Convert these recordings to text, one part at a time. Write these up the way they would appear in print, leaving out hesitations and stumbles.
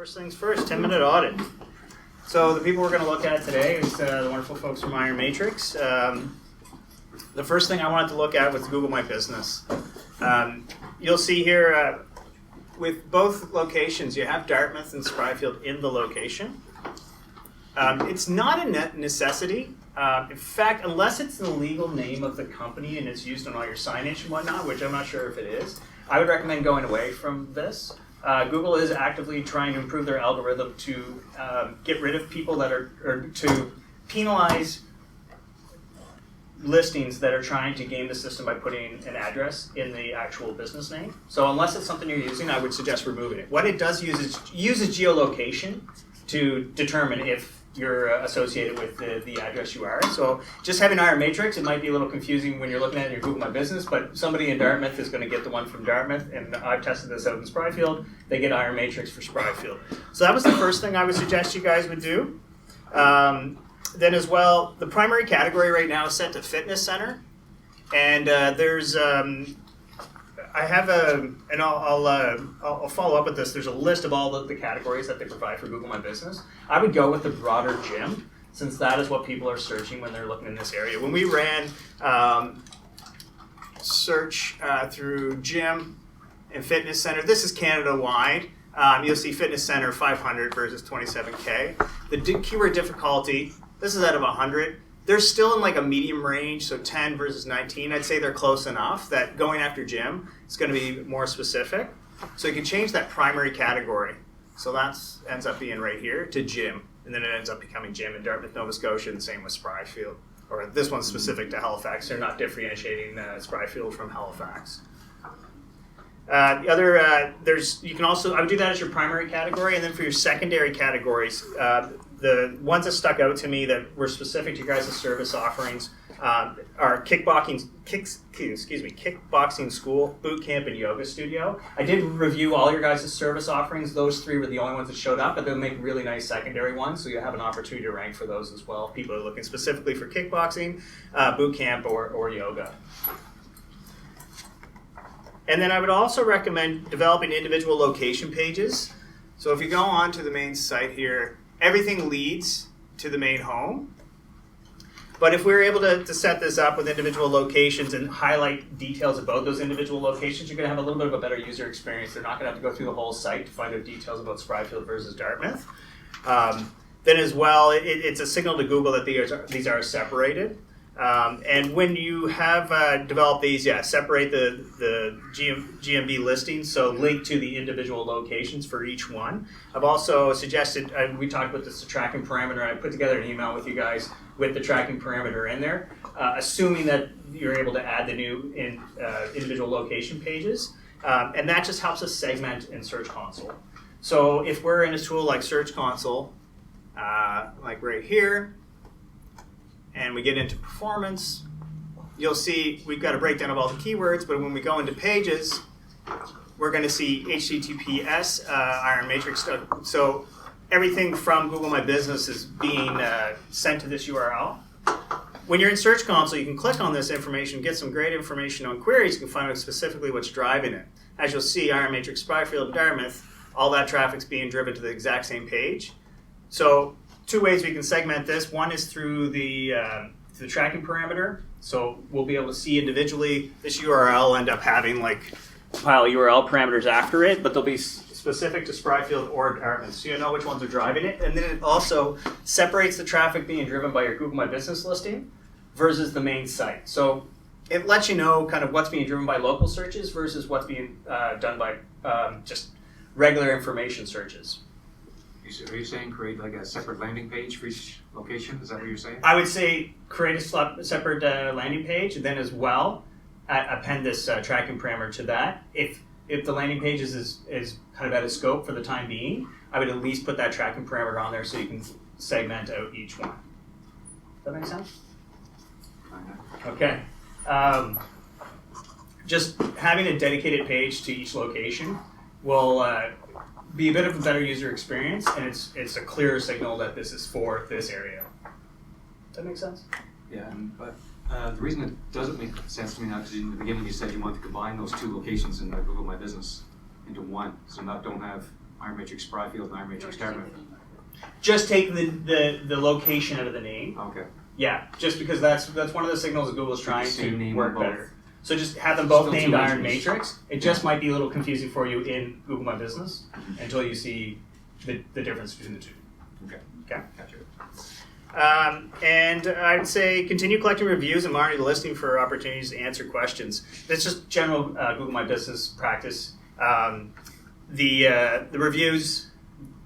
First things first, 10-minute audit. So the people we're going to look at today is the wonderful folks from IronMatrix. The first thing I wanted to look at was Google My Business. You'll see here with both locations, you have Dartmouth and Spryfield in the location. It's not a necessity. In fact, unless it's the legal name of the company and it's used on all your signage and whatnot, which I'm not sure if it is, I would recommend going away from this. Google is actively trying to improve their algorithm to get rid of people that are, or to penalize listings that are trying to game the system by putting an address in the actual business name. So unless it's something you're using, I would suggest removing it. What it does use is uses geolocation to determine if you're associated with the address you are. So just having IronMatrix, it might be a little confusing when you're looking at it in your Google My Business, but somebody in Dartmouth is going to get the one from Dartmouth, and I've tested this out in Spryfield. They get IronMatrix for Spryfield. So that was the first thing I would suggest you guys would do. Then as well, the primary category right now is set to fitness center, and there's I have and I'll follow up with this. There's a list of all the categories that they provide for Google My Business. I would go with the broader gym, since that is what people are searching when they're looking in this area. When we ran search through gym and fitness center, this is Canada-wide. You'll see fitness center 500 versus 27K. The keyword difficulty, this is out of 100. They're still in like a medium range, so 10 versus 19. I'd say they're close enough that going after gym is going to be more specific. So you can change that primary category. So that ends up being right here to gym. And then it ends up becoming gym in Dartmouth, Nova Scotia, and same with Spryfield. Or this one's specific to Halifax. They're not differentiating Spryfield from Halifax. The other, you can also, I would do that as your primary category, and then for your secondary categories, the ones that stuck out to me that were specific to your guys' service offerings are kickboxing school, boot camp, and yoga studio. I did review all your guys' service offerings. Those three were the only ones that showed up, but they'll make really nice secondary ones, so you have an opportunity to rank for those as well. People are looking specifically for kickboxing, boot camp, or yoga. And then I would also recommend developing individual location pages. So if you go on to the main site here, everything leads to the main home. But if we were able to set this up with individual locations and highlight details about those individual locations, you're going to have a little bit of a better user experience. They're not going to have to go through the whole site to find out details about Spryfield versus Dartmouth. Then as well, it's a signal to Google that these are separated. And when you have developed these, separate the GMB listings, so link to the individual locations for each one. I've also suggested, we talked about this tracking parameter, I put together an email with you guys with the tracking parameter in there, assuming that you're able to add the new individual location pages. And that just helps us segment in Search Console. So if we're in a tool like Search Console, like right here, and we get into performance, you'll see we've got a breakdown of all the keywords, but when we go into pages, we're going to see HTTPS, IronMatrix stuff. So everything from Google My Business is being sent to this URL. When you're in Search Console, you can click on this information, get some great information on queries. You can find out specifically what's driving it. As you'll see, IronMatrix, Spryfield, Dartmouth, all that traffic's being driven to the exact same page. So two ways we can segment this. One is through the tracking parameter. So we'll be able to see individually this URL will end up having like a pile of URL parameters after it, but they'll be specific to Spryfield or Dartmouth, so you know which ones are driving it. And then it also separates the traffic being driven by your Google My Business listing versus the main site. So it lets you know kind of what's being driven by local searches versus what's being done by just regular information searches. Are you saying create like a separate landing page for each location? Is that what you're saying? I would say create a separate landing page, and then as well append this tracking parameter to that. If the landing page is kind of out of scope for the time being, I would at least put that tracking parameter on there so you can segment out each one. Does that make sense? Okay. Just having a dedicated page to each location will be a bit of a better user experience, and it's a clearer signal that this is for this area. Does that make sense? Yeah, but the reason it doesn't make sense to me now, because in the beginning you said you want to combine those two locations in Google My Business into one, so don't have IronMatrix Spryfield and IronMatrix Dartmouth. Just take the location out of the name. Okay. Yeah, just because that's one of the signals that Google's trying to work both. better. So just have them both Still named two IronMatrix. entries. It just might be a little confusing for you in Google My Business until you see the difference between the two. Okay. Okay. Gotcha. And I'd say continue collecting reviews and monitor the listing for opportunities to answer questions. That's just general Google My Business practice. The reviews,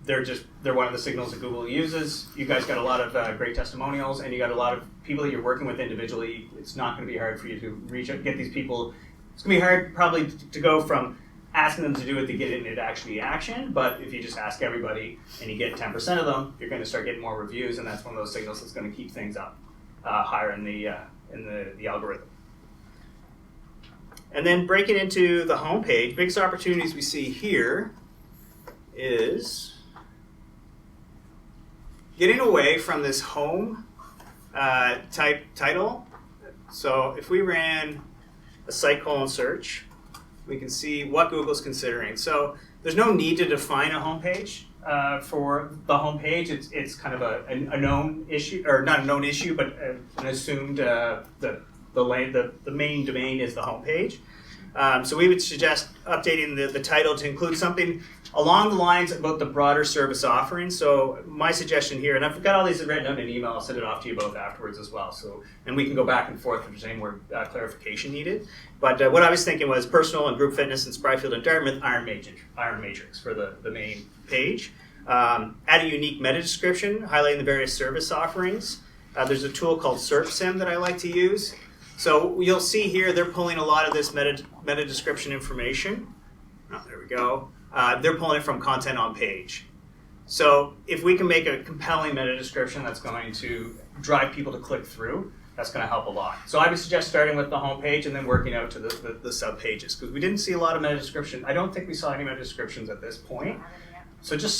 they're one of the signals that Google uses. You guys got a lot of great testimonials, and you got a lot of people that you're working with individually. It's not going to be hard for you to reach out, get these people. It's going to be hard probably to go from asking them to do it to get it into actually action. But if you just ask everybody and you get 10% of them, you're going to start getting more reviews, and that's one of those signals that's going to keep things up higher in the algorithm. And then breaking into the homepage, biggest opportunities we see here is getting away from this home type title. So if we ran a site colon search, we can see what Google's considering. So there's no need to define a homepage for the homepage. It's kind of a known issue, or not a known issue, but an assumed the main domain is the homepage. So we would suggest updating the title to include something along the lines about the broader service offering. So my suggestion here, and I've got all these written out in an email, I'll send it off to you both afterwards as well. So, and we can go back and forth if there's any more clarification needed. But what I was thinking was personal and group fitness and Spryfield and Dartmouth, IronMatrix for the main page. Add a unique meta description, highlighting the various service offerings. There's a tool called SERPSIM that I like to use. So you'll see here they're pulling a lot of this meta description information. Oh, there we go. They're pulling it from content on page. So if we can make a compelling meta description that's going to drive people to click through, that's going to help a lot. So I would suggest starting with the home page and then working out to the sub pages, because we didn't see a lot of meta description. I don't think we saw any meta descriptions at this point. So just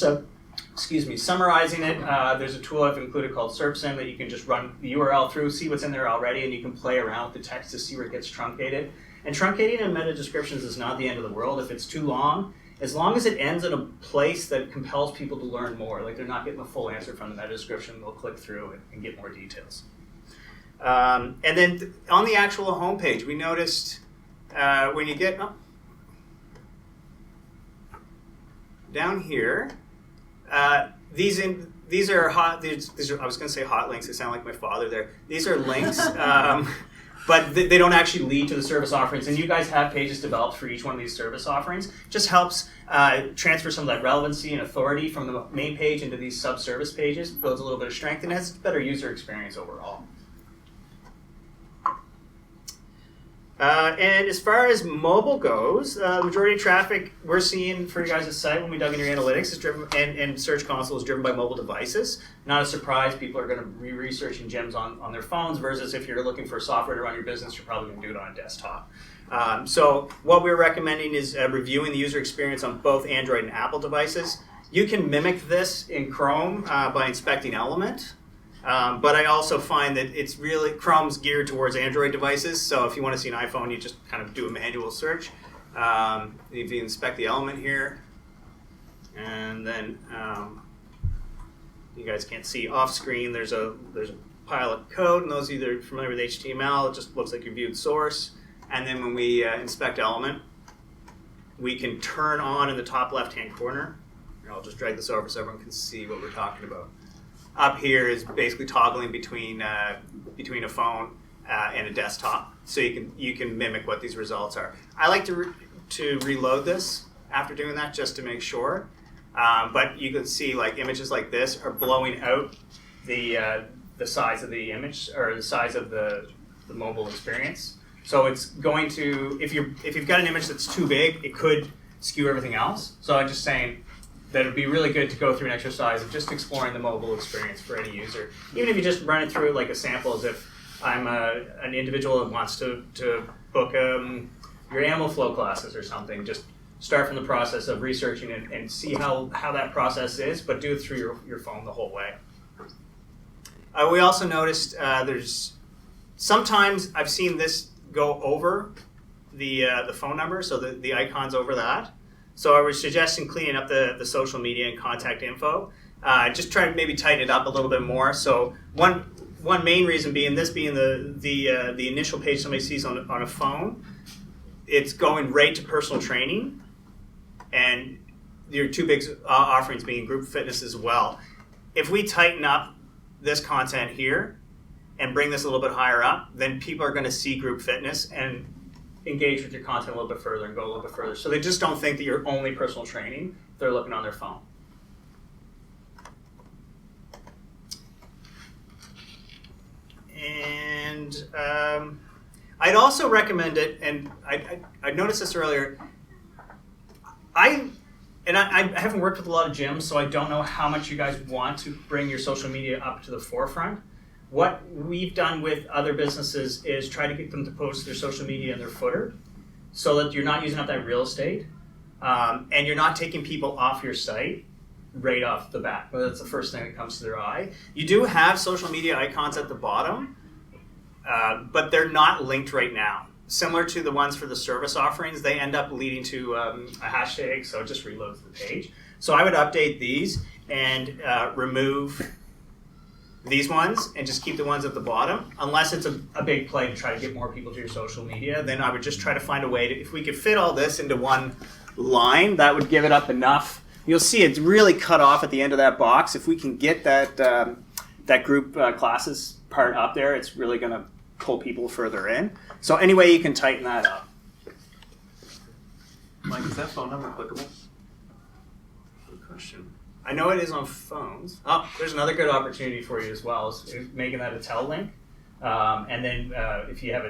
summarizing it, there's a tool I've included called SERPSIM that you can just run the URL through, see what's in there already, and you can play around with the text to see where it gets truncated. And truncating in meta descriptions is not the end of the world. If it's too long as it ends in a place that compels people to learn more, like they're not getting the full answer from the meta description, they'll click through and get more details. And then on the actual homepage, we noticed when you get down here, these are I was going to say hot links. They sound like my father there. These are links, but they don't actually lead to the service offerings. And you guys have pages developed for each one of these service offerings. Just helps transfer some of that relevancy and authority from the main page into these sub-service pages. Builds a little bit of strength and has a better user experience overall. And as far as mobile goes, the majority of traffic we're seeing for you guys' site when we dug in your analytics is driven, and Search Console is driven by mobile devices. Not a surprise, people are going to be researching gems on their phones, versus if you're looking for software to run your business, you're probably going to do it on a desktop. So what we're recommending is reviewing the user experience on both Android and Apple devices. You can mimic this in Chrome by inspecting Element. But I also find that it's really, Chrome's geared towards Android devices, so if you want to see an iPhone, you just kind of do a manual search. If you inspect the element here, and then you guys can't see off screen, there's a pile of code, and those of you that are familiar with HTML, it just looks like your viewed source. And then when we inspect element, we can turn on in the top left-hand corner. Here, I'll just drag this over so everyone can see what we're talking about. Up here is basically toggling between a phone and a desktop, so you can mimic what these results are. I like to reload this after doing that just to make sure. But you can see like images like this are blowing out the size of the image or the size of the mobile experience. So it's going to, if you've got an image that's too big, it could skew everything else. So I'm just saying that it would be really good to go through an exercise of just exploring the mobile experience for any user. Even if you just run it through like a sample, as if I'm an individual that wants to book your animal flow classes or something, just start from the process of researching and see how that process is, but do it through your phone the whole way. We also noticed there's sometimes I've seen this go over the phone number, so the icon's over that. So I was suggesting cleaning up the social media and contact info. Just try to maybe tighten it up a little bit more. So one main reason being the initial page somebody sees on a phone, it's going right to personal training, and your two big offerings being group fitness as well. If we tighten up this content here and bring this a little bit higher up, then people are going to see group fitness and engage with your content a little bit further and go a little bit further. So they just don't think that you're only personal training. They're looking on their phone. And I'd also recommend it, and I noticed this earlier, I haven't worked with a lot of gyms, so I don't know how much you guys want to bring your social media up to the forefront. What we've done with other businesses is try to get them to post their social media in their footer so that you're not using up that real estate, and you're not taking people off your site right off the bat. Well, that's the first thing that comes to their eye. You do have social media icons at the bottom, but they're not linked right now. Similar to the ones for the service offerings, they end up leading to a hashtag, so it just reloads the page. So I would update these and remove these ones and just keep the ones at the bottom. Unless it's a big play to try to get more people to your social media, then I would just try to find a way to, if we could fit all this into one line, that would give it up enough. You'll see it's really cut off at the end of that box. If we can get that group classes part up there, it's really going to pull people further in. So any way you can tighten that up. Mike, is that phone number clickable? Good question. I know it is on phones. Oh, there's another good opportunity for you as well, is making that a tel link. And then if you have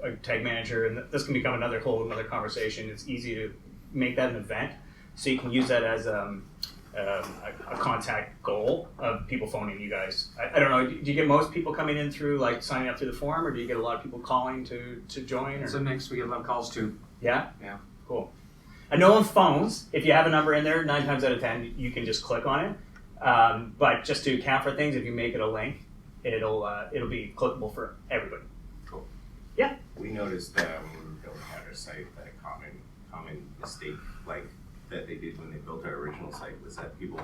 a tag manager, and this can become another conversation, it's easy to make that an event. So you can use that as a contact goal of people phoning you guys. I don't know, do you get most people coming in through like signing up through the forum, or do you get a lot of people calling to join? Or? It's a mix. We get a lot of calls too. Yeah? Yeah. Cool. I know on phones, if you have a number in there, 9 times out of 10, you can just click on it. But just to account for things, if you make it a link, it'll be clickable for everybody. Cool. Yeah? We noticed that when we were building out our site that a common mistake that they did when they built our original site was that people,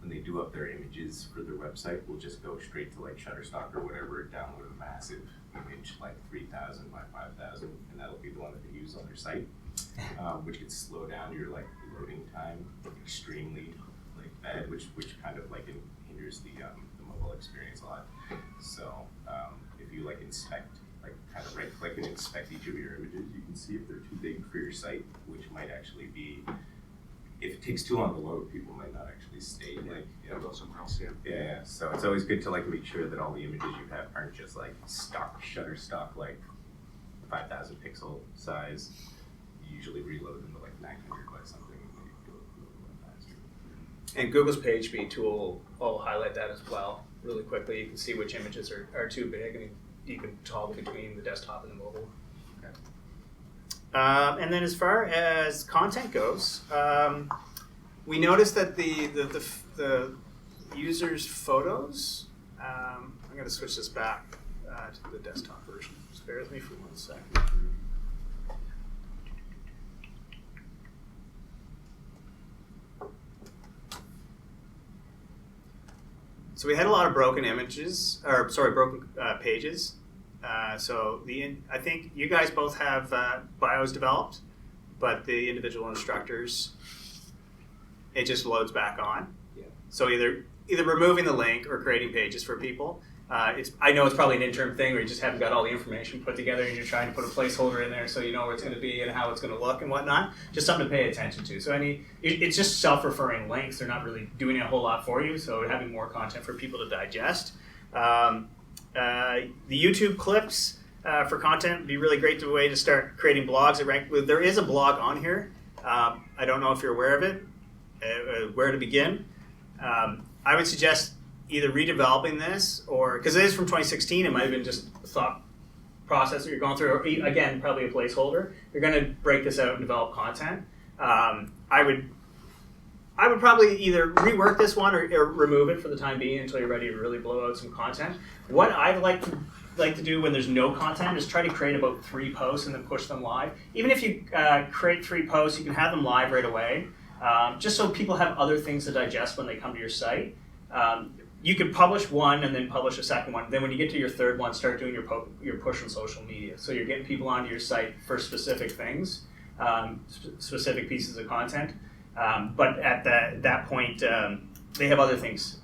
when they do up their images for their website, will just go straight to like Shutterstock or whatever, download a massive image like 3,000 by 5,000, and that'll be the one that they use on their site, which could slow down your like loading time extremely bad, which kind of like hinders the mobile experience a lot. So if you like inspect, like kind of right click and inspect each of your images, you can see if they're too big for your site, which might actually be, if it takes too long to load, people might not actually stay. Go somewhere else. Yeah. So it's always good to like make sure that all the images you have aren't just like stock Shutterstock like 5,000 pixel size. You usually reload them to like 900 by something, and then you go a little bit faster. And Google's page speed tool will highlight that as well really quickly. You can see which images are too big, and you can toggle between the desktop and the mobile. Okay. And then as far as content goes, we noticed that the users' photos, I'm going to switch this back to the desktop version. Just bear with me for 1 second. So we had a lot of broken broken pages. So I think you guys both have bios developed, but the individual instructors, it just loads back on. Yeah. So either removing the link or creating pages for people. I know it's probably an interim thing where you just haven't got all the information put together and you're trying to put a placeholder in there so you know where it's going to be and how it's going to look and whatnot. Just something to pay attention to. So it's just self-referring links. They're not really doing a whole lot for you. So having more content for people to digest. The YouTube clips for content would be really great way to start creating blogs that rank. There is a blog on here. I don't know if you're aware of it, where to begin. I would suggest either redeveloping this, or because it is from 2016, it might have been just a thought process that you're going through, or again, probably a placeholder. You're going to break this out and develop content. I would probably either rework this one or remove it for the time being until you're ready to really blow out some content. What I'd like to like to do when there's no content is try to create about 3 posts and then push them live. Even if you create 3 posts, you can have them live right away, just so people have other things to digest when they come to your site. You could publish one and then publish a second one. Then when you get to your third one, start doing your push on social media. So you're getting people onto your site for specific things, specific pieces of content. But at that point, they have other things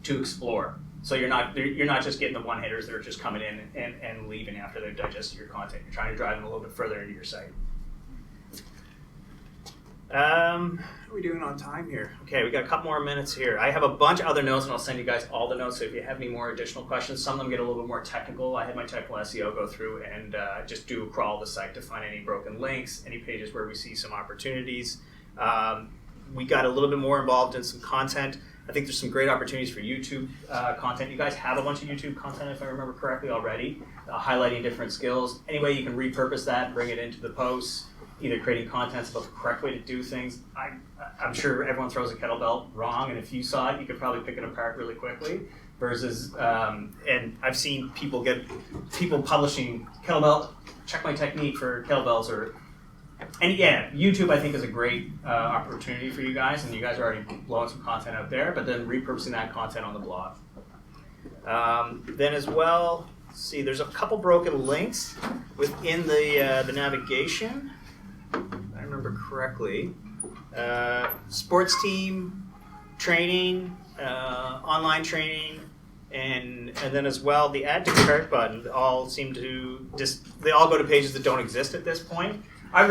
to explore. So you're not just getting the one hitters that are just coming in and leaving after they've digested your content. You're trying to drive them a little bit further into your site. How are we doing on time here? Okay, we got a couple more minutes here. I have a bunch of other notes, and I'll send you guys all the notes. So if you have any more additional questions, some of them get a little bit more technical. I had my technical SEO go through and just do a crawl of the site to find any broken links, any pages where we see some opportunities. We got a little bit more involved in some content. I think there's some great opportunities for YouTube content. You guys have a bunch of YouTube content, if I remember correctly, already, highlighting different skills. Any way you can repurpose that and bring it into the posts, either creating content about the correct way to do things. I'm sure everyone throws a kettlebell wrong, and if you saw it, you could probably pick it apart really quickly. Versus, and I've seen people publishing kettlebell, check my technique for kettlebells, and yeah, YouTube I think is a great opportunity for you guys, and you guys are already blowing some content out there, but then repurposing that content on the blog. Then as well, see, there's a couple broken links within the navigation. If I remember correctly. Sports team, training, online training, and then as well the add to cart button all seem to they all go to pages that don't exist at this point. I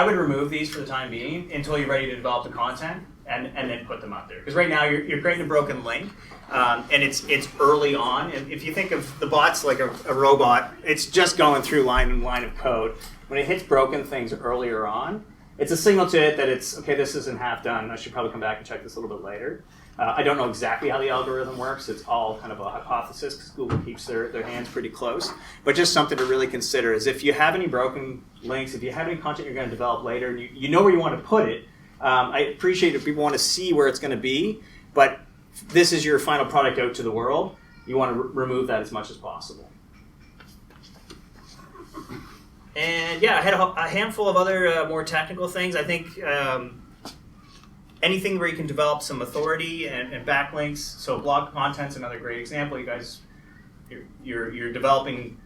would remove these for the time being until you're ready to develop the content and then put them up there. Because right now you're creating a broken link, and it's early on. And if you think of the bot's like a robot, it's just going through line and line of code. When it hits broken things earlier on, it's a signal to it that it's, okay, this isn't half done. I should probably come back and check this a little bit later. I don't know exactly how the algorithm works. It's all kind of a hypothesis because Google keeps their hands pretty close. But just something to really consider is if you have any broken links, if you have any content you're going to develop later, and you know where you want to put it, I appreciate if people want to see where it's going to be, but this is your final product out to the world. You want to remove that as much as possible. And yeah, I had a handful of other more technical things. I think anything where you can develop some authority and backlinks. So blog content's another great example. You guys, you're developing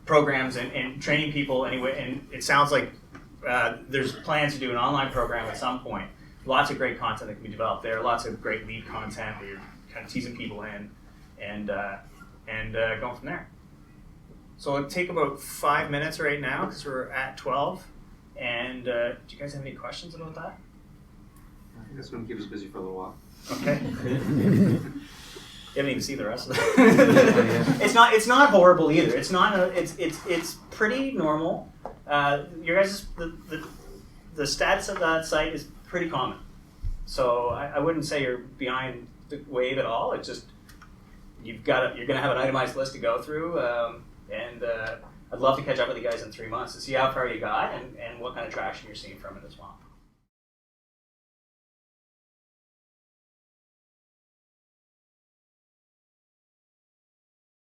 programs and training people anyway, and it sounds like there's plans to do an online program at some point. Lots of great content that can be developed there. Lots of great lead content where you're kind of teasing people in and going from there. So it'll take about 5 minutes right now because we're at 12. And do you guys have any questions about that? I think that's going to keep us busy for a little while. Okay. You haven't even seen the rest of it. It's not horrible either. It's not it's pretty normal. Your guys the status of that site is pretty common. So I wouldn't say you're behind the wave at all. It's just you're gonna have an itemized list to go through. And I'd love to catch up with you guys in 3 months to see how far you got and what kind of traction you're seeing from it as well.